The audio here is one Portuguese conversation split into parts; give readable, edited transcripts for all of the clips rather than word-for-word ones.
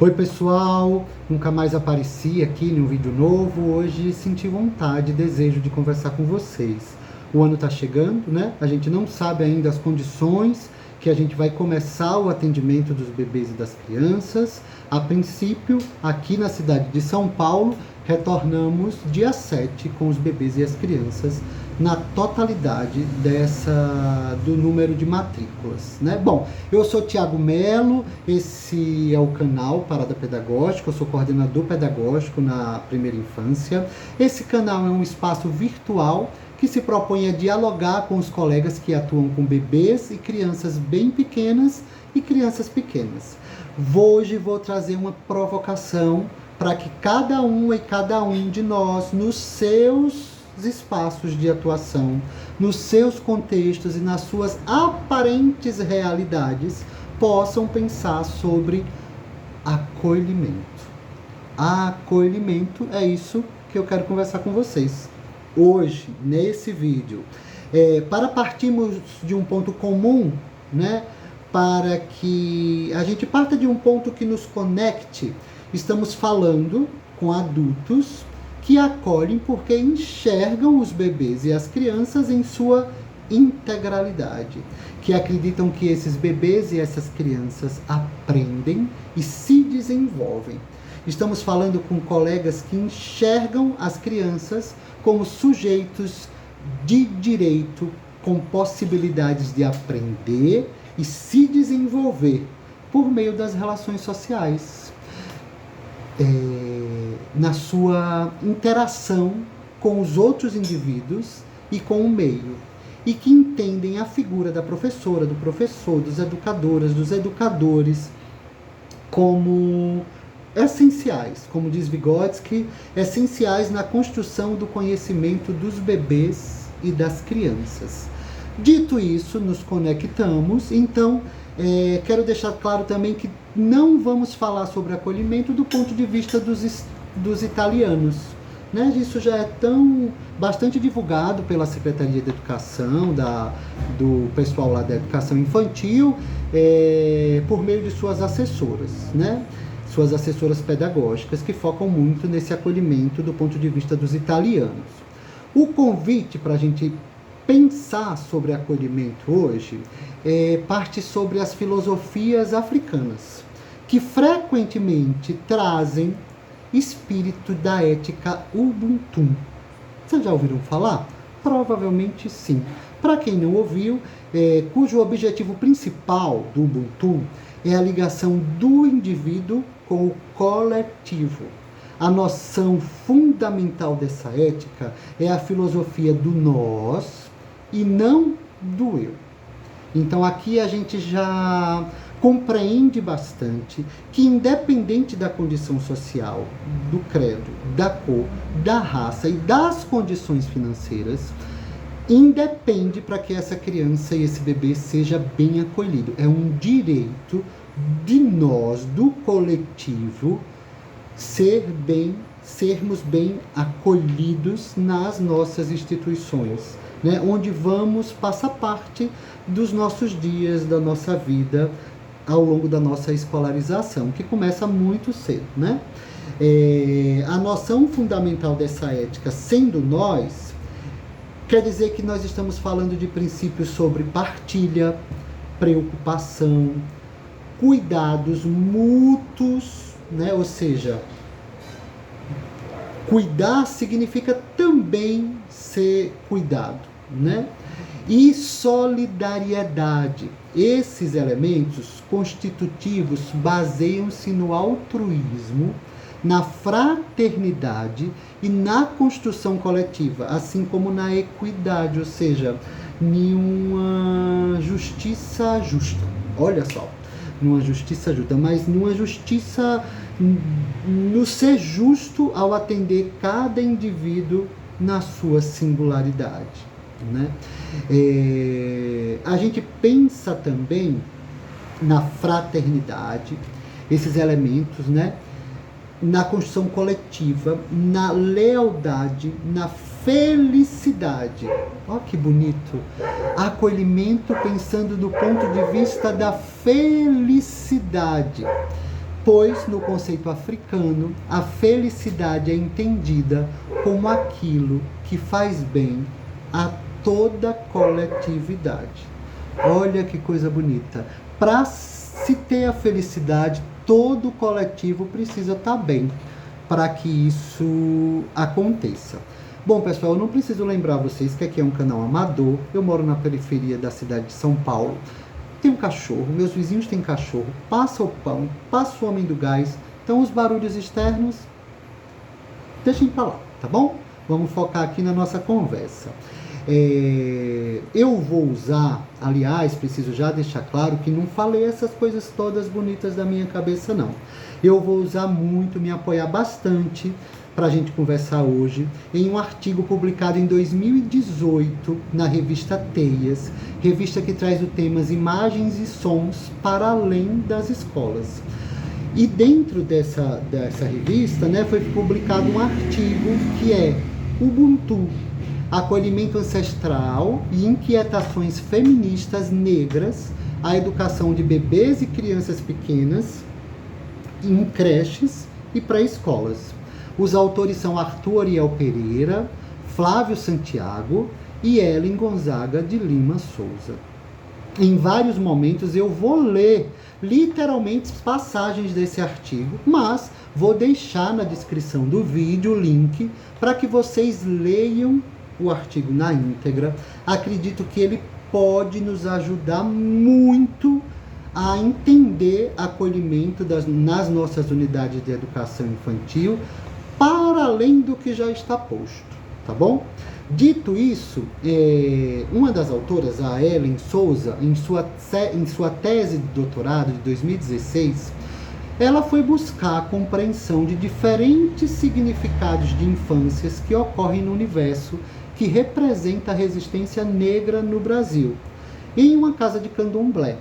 Oi pessoal, nunca mais apareci aqui em um vídeo novo. Hoje senti vontade, desejo de conversar com vocês. O ano está chegando, né? A gente não sabe ainda as condições que a gente vai começar o atendimento dos bebês e das crianças. A princípio, aqui na cidade de São Paulo, retornamos dia 7 com os bebês e as crianças na totalidade do número de matrículas, né? Bom, eu sou Tiago Melo, esse é o canal Parada Pedagógica, eu sou coordenador pedagógico na primeira infância. Esse canal é um espaço virtual que se propõe a dialogar com os colegas que atuam com bebês e crianças bem pequenas e crianças pequenas. Hoje vou trazer uma provocação para que cada um de nós, nos seus espaços de atuação, nos seus contextos e nas suas aparentes realidades, possam pensar sobre acolhimento. Acolhimento é isso que eu quero conversar com vocês hoje, nesse vídeo. Para partirmos de um ponto comum, né? Para que a gente parta de um ponto que nos conecte, estamos falando com adultos que acolhem porque enxergam os bebês e as crianças em sua integralidade, que acreditam que esses bebês e essas crianças aprendem e se desenvolvem. Estamos falando com colegas que enxergam as crianças como sujeitos de direito, com possibilidades de aprender e se desenvolver por meio das relações sociais, na sua interação com os outros indivíduos e com o meio, e que entendem a figura da professora, do professor, dos educadoras, dos educadores como essenciais, como diz Vygotsky, essenciais na construção do conhecimento dos bebês e das crianças. Dito isso, nos conectamos, então quero deixar claro também que não vamos falar sobre acolhimento do ponto de vista dos italianos, né? Isso já é bastante divulgado pela Secretaria de Educação, do pessoal lá da Educação Infantil, por meio de suas assessoras, né? Suas assessoras pedagógicas, que focam muito nesse acolhimento do ponto de vista dos italianos. O convite para a gente pensar sobre acolhimento hoje parte sobre as filosofias africanas, que frequentemente trazem espírito da ética Ubuntu. Vocês já ouviram falar? Provavelmente sim. Para quem não ouviu, cujo objetivo principal do Ubuntu é a ligação do indivíduo com o coletivo. A noção fundamental dessa ética é a filosofia do nós e não do eu. Então aqui a gente já compreende bastante que, independente da condição social, do credo, da cor, da raça e das condições financeiras, independe para que essa criança e esse bebê seja bem acolhido. É um direito de nós, do coletivo, sermos bem acolhidos nas nossas instituições, né? Onde vamos passar parte dos nossos dias, da nossa vida, ao longo da nossa escolarização, que começa muito cedo, né? A noção fundamental dessa ética, sendo nós, quer dizer que nós estamos falando de princípios sobre partilha, preocupação, cuidados mútuos, né? Ou seja, cuidar significa também ser cuidado, né? E solidariedade. Esses elementos constitutivos baseiam-se no altruísmo, na fraternidade e na construção coletiva, assim como na equidade, ou seja, em uma justiça justa. Olha só, numa justiça justa, mas numa justiça no ser justo ao atender cada indivíduo na sua singularidade, né? A gente pensa também na fraternidade, esses elementos, né? Na construção coletiva, na lealdade, na felicidade. Olha que bonito! Acolhimento pensando do ponto de vista da felicidade. pois no conceito africano, a felicidade é entendida como aquilo que faz bem a toda a coletividade. Olha que coisa bonita. Para se ter a felicidade, todo o coletivo precisa estar bem para que isso aconteça. Bom, pessoal, eu não preciso lembrar vocês que aqui é um canal amador. Eu moro na periferia da cidade de São Paulo. Tenho um cachorro, meus vizinhos têm cachorro. Passa o pão, passa o homem do gás. Então os barulhos externos, deixem para lá, tá bom? Vamos focar aqui na nossa conversa. Eu vou usar, aliás, preciso já deixar claro que não falei essas coisas todas bonitas da minha cabeça, não. Eu vou usar muito, me apoiar bastante para a gente conversar hoje em um artigo publicado em 2018 na revista Teias, revista que traz o temas imagens e sons para além das escolas. E dentro dessa revista, né, foi publicado um artigo que é Ubuntu, acolhimento ancestral e inquietações feministas negras, a educação de bebês e crianças pequenas em creches e pré-escolas. Os autores são Arthur Ariel Pereira, Flávio Santiago e Ellen Gonzaga de Lima Souza. Em vários momentos eu vou ler literalmente passagens desse artigo, mas vou deixar na descrição do vídeo o link para que vocês leiam o artigo na íntegra. Acredito que ele pode nos ajudar muito a entender acolhimento nas nossas unidades de educação infantil, para além do que já está posto, tá bom? Dito isso, uma das autoras, a Ellen Souza, em sua tese de doutorado de 2016, ela foi buscar a compreensão de diferentes significados de infâncias que ocorrem no universo que representa a resistência negra no Brasil, em uma casa de candomblé.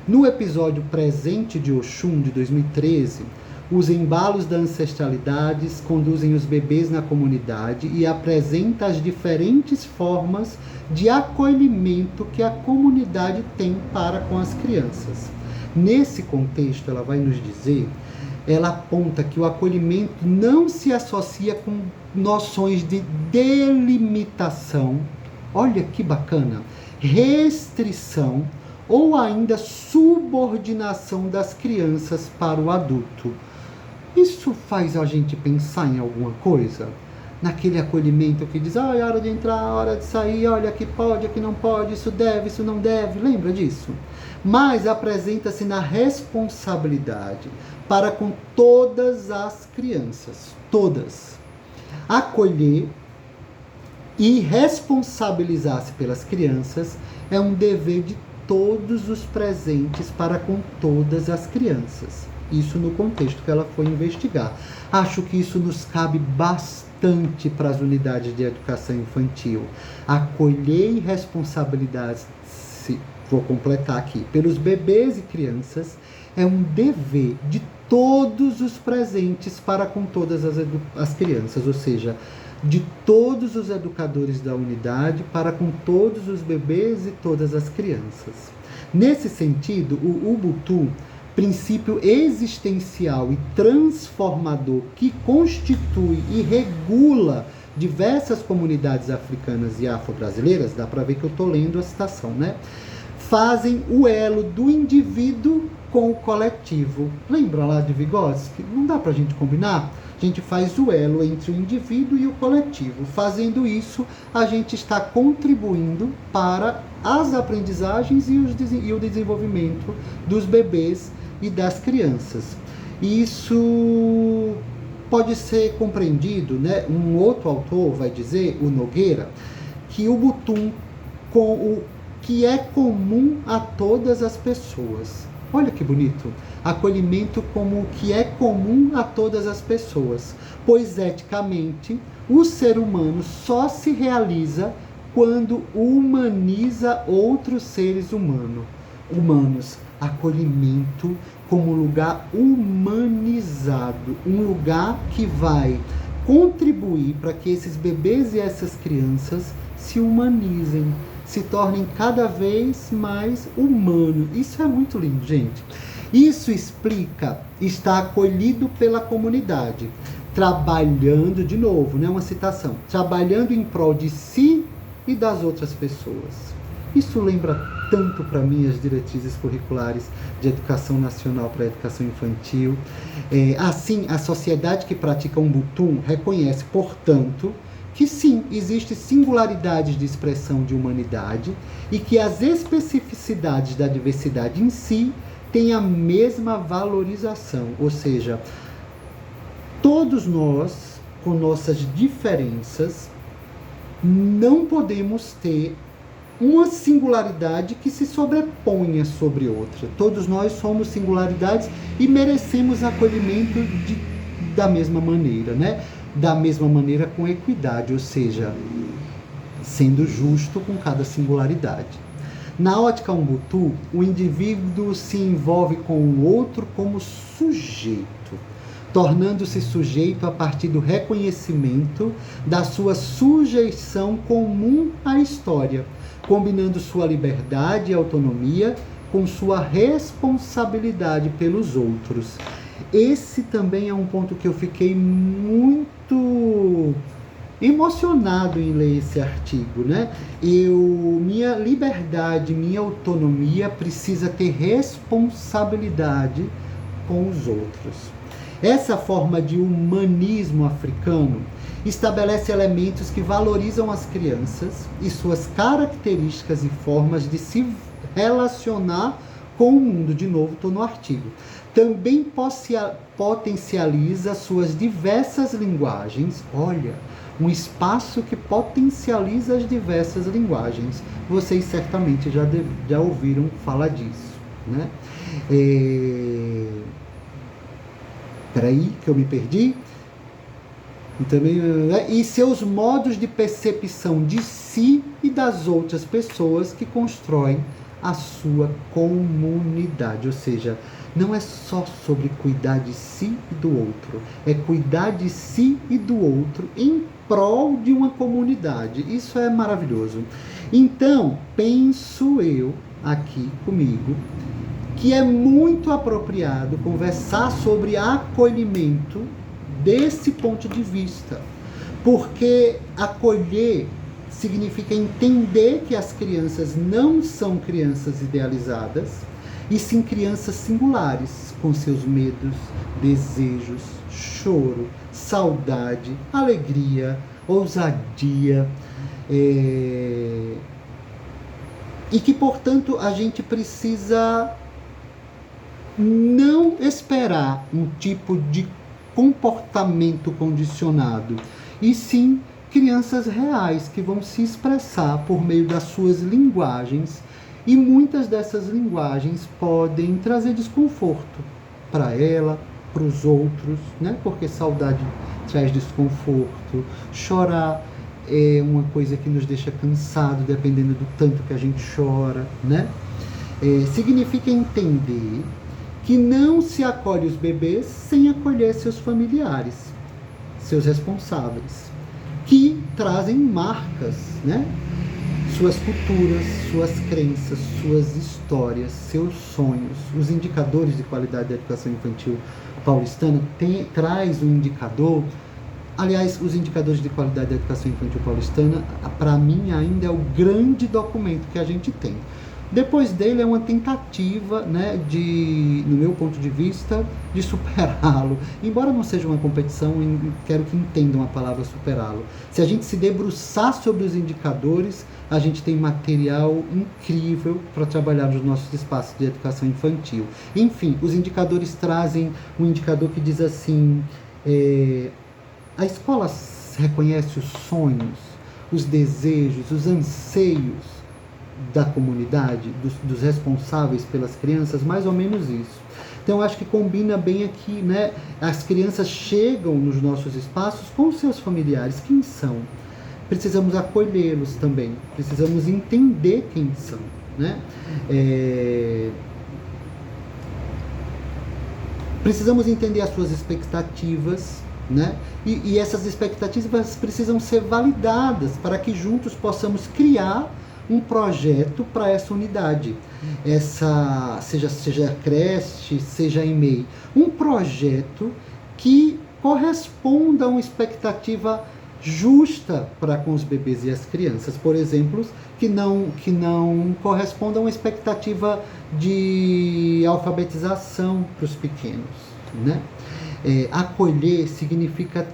No episódio Presente de Oxum, de 2013, os embalos da ancestralidade conduzem os bebês na comunidade e apresenta as diferentes formas de acolhimento que a comunidade tem para com as crianças. Nesse contexto, ela vai nos dizer, ela aponta que o acolhimento não se associa com noções de delimitação, olha que bacana, restrição ou ainda subordinação das crianças para o adulto. Isso faz a gente pensar em alguma coisa? Naquele acolhimento que diz, é hora de entrar, hora de sair, olha, aqui pode, aqui não pode, isso deve, isso não deve, lembra disso? Mas apresenta-se na responsabilidade para com todas as crianças, todas. Acolher e responsabilizar-se pelas crianças é um dever de todos os presentes para com todas as crianças. Isso no contexto que ela foi investigar. Acho que isso nos cabe bastante para as unidades de educação infantil. Acolher e responsabilizar-se, vou completar aqui, pelos bebês e crianças é um dever de todos os presentes para com todas as crianças, ou seja, de todos os educadores da unidade para com todos os bebês e todas as crianças. Nesse sentido, o Ubuntu, princípio existencial e transformador que constitui e regula diversas comunidades africanas e afro-brasileiras, dá para ver que eu estou lendo a citação, né? Fazem o elo do indivíduo com o coletivo. Lembra lá de Vygotsky? Não dá para a gente combinar? A gente faz o elo entre o indivíduo e o coletivo. Fazendo isso, a gente está contribuindo para as aprendizagens e o desenvolvimento dos bebês e das crianças. Isso pode ser compreendido, né? Um outro autor vai dizer, o Nogueira, que o Ubuntu que é comum a todas as pessoas. Olha que bonito. Acolhimento como o que é comum a todas as pessoas. Pois, eticamente, o ser humano só se realiza quando humaniza outros seres humanos. Acolhimento como lugar humanizado. Um lugar que vai contribuir para que esses bebês e essas crianças se humanizem, se tornem cada vez mais humanos. Isso é muito lindo, gente. Isso explica está acolhido pela comunidade, trabalhando, de novo, né, uma citação, trabalhando em prol de si e das outras pessoas. Isso lembra tanto para mim as diretrizes curriculares de educação nacional para a educação infantil. Assim, a sociedade que pratica Ubuntu reconhece, portanto, que sim, existe singularidades de expressão de humanidade e que as especificidades da diversidade em si têm a mesma valorização, ou seja, todos nós, com nossas diferenças, não podemos ter uma singularidade que se sobreponha sobre outra. Todos nós somos singularidades e merecemos acolhimento da mesma maneira, né? Da mesma maneira, com equidade, ou seja, sendo justo com cada singularidade. Na ótica Ubuntu, o indivíduo se envolve com o outro como sujeito, tornando-se sujeito a partir do reconhecimento da sua sujeição comum à história, combinando sua liberdade e autonomia com sua responsabilidade pelos outros. Esse também é um ponto que eu fiquei muito emocionado em ler esse artigo, né? Minha liberdade, minha autonomia precisa ter responsabilidade com os outros. Essa forma de humanismo africano estabelece elementos que valorizam as crianças e suas características e formas de se relacionar com o mundo. De novo, estou no artigo. Também potencializa suas diversas linguagens. Olha, um espaço que potencializa as diversas linguagens. Vocês certamente já ouviram falar disso, né? Peraí, que eu me perdi. E seus modos de percepção de si e das outras pessoas que constroem a sua comunidade. Ou seja, não é só sobre cuidar de si e do outro, é cuidar de si e do outro em prol de uma comunidade. Isso é maravilhoso. Então, penso eu aqui comigo que é muito apropriado conversar sobre acolhimento desse ponto de vista, porque acolher significa entender que as crianças não são crianças idealizadas, e sim crianças singulares, com seus medos, desejos, choro, saudade, alegria, ousadia, e que, portanto, a gente precisa não esperar um tipo de comportamento condicionado, e sim crianças reais que vão se expressar por meio das suas linguagens, e muitas dessas linguagens podem trazer desconforto para ela, para os outros, né? Porque saudade traz desconforto, chorar é uma coisa que nos deixa cansado, dependendo do tanto que a gente chora, né? Significa entender que não se acolhe os bebês sem acolher seus familiares, seus responsáveis, que trazem marcas, né? Suas culturas, suas crenças, suas histórias, seus sonhos. Os indicadores de qualidade da educação infantil paulistana traz um indicador. Aliás, os indicadores de qualidade da educação infantil paulistana, para mim, ainda é o grande documento que a gente tem. Depois dele é uma tentativa, né, no meu ponto de vista, de superá-lo. Embora não seja uma competição, quero que entendam a palavra superá-lo. Se a gente se debruçar sobre os indicadores, a gente tem material incrível para trabalhar nos nossos espaços de educação infantil. Enfim, os indicadores trazem um indicador que diz assim: a escola reconhece os sonhos, os desejos, os anseios da comunidade, dos responsáveis pelas crianças, mais ou menos isso. Então, eu acho que combina bem aqui, né? As crianças chegam nos nossos espaços com seus familiares. Quem são? Precisamos acolhê-los também. Precisamos entender quem são, né? Precisamos entender as suas expectativas, né? E essas expectativas precisam ser validadas para que juntos possamos criar um projeto para essa unidade, seja creche, seja EMEI, um projeto que corresponda a uma expectativa justa para com os bebês e as crianças, por exemplo, que não corresponda a uma expectativa de alfabetização para os pequenos, né? Acolher significa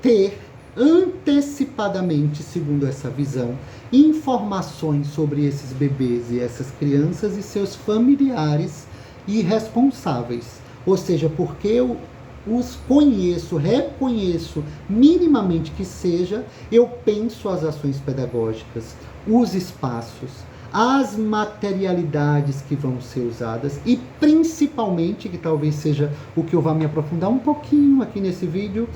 ter antecipadamente, segundo essa visão, informações sobre esses bebês e essas crianças e seus familiares e responsáveis. Ou seja, porque eu os conheço, reconheço minimamente que seja, eu penso as ações pedagógicas, os espaços, as materialidades que vão ser usadas e principalmente, que talvez seja o que eu vá me aprofundar um pouquinho aqui nesse vídeo,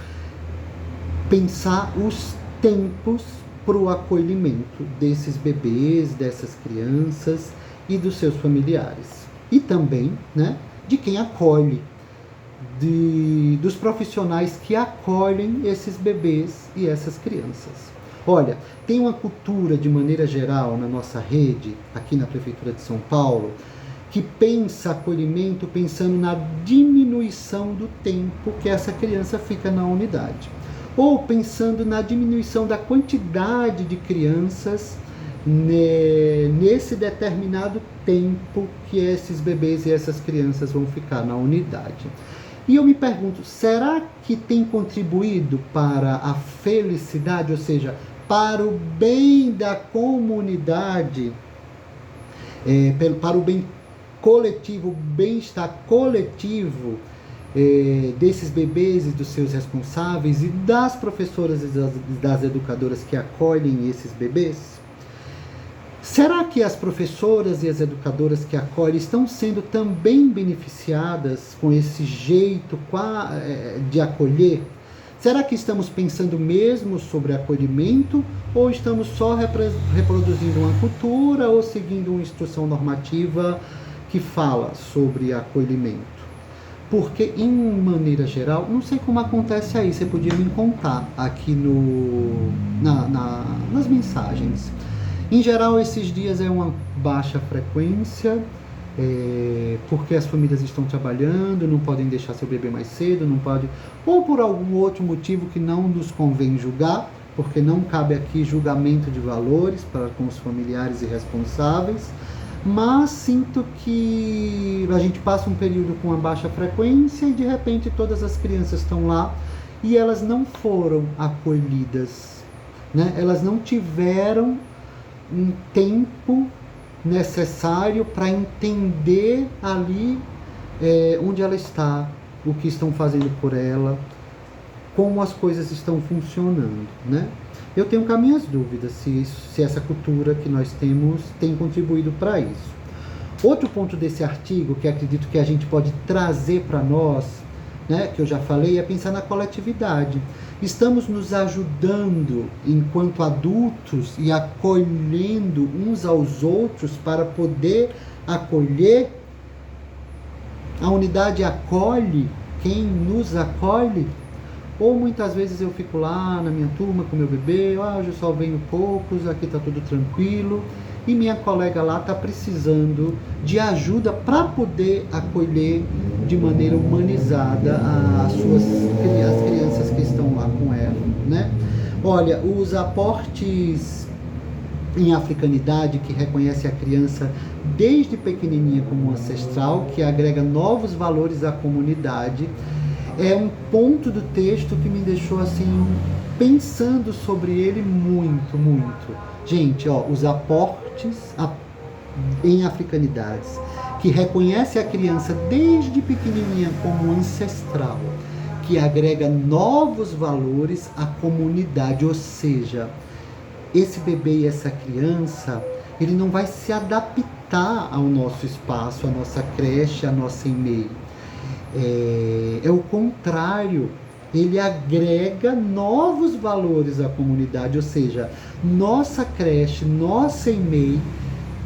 pensar os tempos para o acolhimento desses bebês, dessas crianças e dos seus familiares. E também, né, de quem acolhe, dos profissionais que acolhem esses bebês e essas crianças. Olha, tem uma cultura de maneira geral na nossa rede, aqui na Prefeitura de São Paulo, que pensa acolhimento pensando na diminuição do tempo que essa criança fica na unidade, ou pensando na diminuição da quantidade de crianças nesse determinado tempo que esses bebês e essas crianças vão ficar na unidade. E eu me pergunto, será que tem contribuído para a felicidade, ou seja, para o bem da comunidade, para o bem coletivo, o bem-estar coletivo desses bebês e dos seus responsáveis e das professoras e das educadoras que acolhem esses bebês? Será que as professoras e as educadoras que acolhem estão sendo também beneficiadas com esse jeito de acolher? Será que estamos pensando mesmo sobre acolhimento ou estamos só reproduzindo uma cultura ou seguindo uma instrução normativa que fala sobre acolhimento? Porque, em maneira geral, não sei como acontece aí, você podia me contar aqui nas mensagens. Em geral, esses dias é uma baixa frequência, porque as famílias estão trabalhando, não podem deixar seu bebê mais cedo, não pode, ou por algum outro motivo que não nos convém julgar, porque não cabe aqui julgamento de valores para com os familiares e responsáveis, mas sinto que a gente passa um período com uma baixa frequência e de repente todas as crianças estão lá e elas não foram acolhidas, né? Elas não tiveram um tempo necessário para entender ali onde ela está, o que estão fazendo por ela, como as coisas estão funcionando, né? Eu tenho cá minhas dúvidas se essa cultura que nós temos tem contribuído para isso. Outro ponto desse artigo que acredito que a gente pode trazer para nós, né, que eu já falei, é pensar na coletividade. Estamos nos ajudando enquanto adultos e acolhendo uns aos outros para poder acolher. A unidade acolhe quem nos acolhe? Ou muitas vezes eu fico lá na minha turma com meu bebê, hoje eu só venho poucos, aqui está tudo tranquilo, e minha colega lá está precisando de ajuda para poder acolher de maneira humanizada as crianças que estão lá com ela, né? Olha, os aportes em africanidade, que reconhece a criança desde pequenininha como ancestral, que agrega novos valores à comunidade, é um ponto do texto que me deixou assim pensando sobre ele muito, muito. Gente, os aportes em africanidades, que reconhece a criança desde pequenininha como ancestral, que agrega novos valores à comunidade, ou seja, esse bebê e essa criança, ele não vai se adaptar ao nosso espaço, à nossa creche, à nossa EMEI. É o contrário, ele agrega novos valores à comunidade, ou seja, nossa creche, nossa EMEI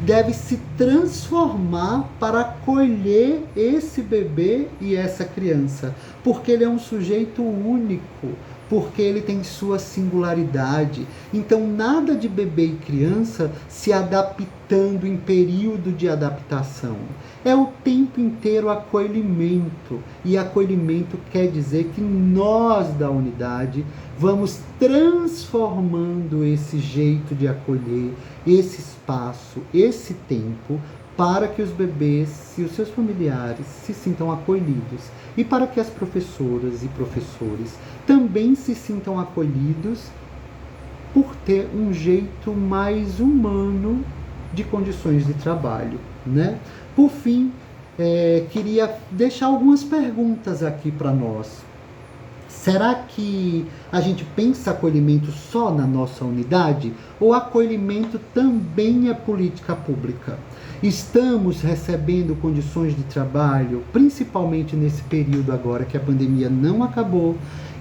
deve se transformar para acolher esse bebê e essa criança, porque ele é um sujeito único, porque ele tem sua singularidade. Então, nada de bebê e criança se adaptando em período de adaptação. É o tempo inteiro acolhimento. E acolhimento quer dizer que nós da unidade vamos transformando esse jeito de acolher, esse espaço, esse tempo, para que os bebês e os seus familiares se sintam acolhidos e para que as professoras e professores também se sintam acolhidos por ter um jeito mais humano de condições de trabalho, né? Por fim, queria deixar algumas perguntas aqui para nós. Será que a gente pensa acolhimento só na nossa unidade? Ou acolhimento também é política pública? Estamos recebendo condições de trabalho, principalmente nesse período agora que a pandemia não acabou,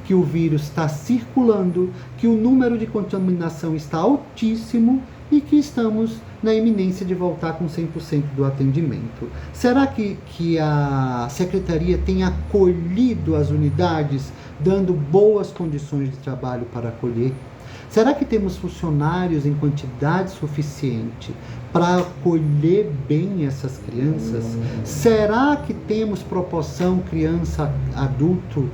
que o vírus está circulando, que o número de contaminação está altíssimo e que estamos na iminência de voltar com 100% do atendimento. Será que a Secretaria tem acolhido as unidades, dando boas condições de trabalho para acolher? Será que temos funcionários em quantidade suficiente para acolher bem essas crianças? Será que temos proporção criança-adulto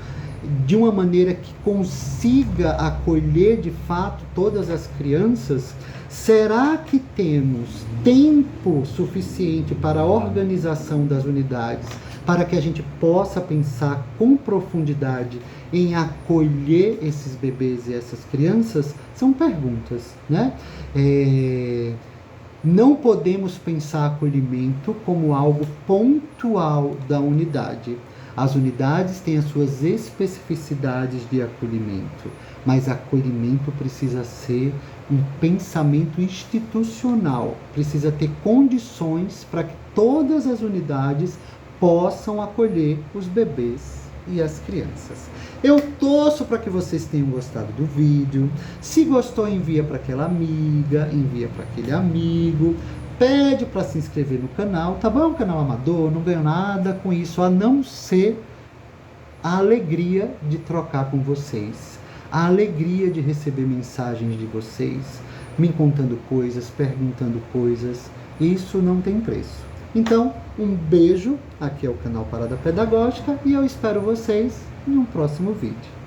de uma maneira que consiga acolher de fato todas as crianças? Será que temos tempo suficiente para a organização das unidades, para que a gente possa pensar com profundidade em acolher esses bebês e essas crianças? São perguntas, né? Não podemos pensar acolhimento como algo pontual da unidade. As unidades têm as suas especificidades de acolhimento, mas acolhimento precisa ser um pensamento institucional, precisa ter condições para que todas as unidades possam acolher os bebês e as crianças. Eu torço para que vocês tenham gostado do vídeo. Se gostou, envia para aquela amiga, envia para aquele amigo. Pede para se inscrever no canal, tá bom? Canal amador, não ganho nada com isso, a não ser a alegria de trocar com vocês, a alegria de receber mensagens de vocês, me contando coisas, perguntando coisas. Isso não tem preço. Então, um beijo, aqui é o canal Parada Pedagógica e eu espero vocês em um próximo vídeo.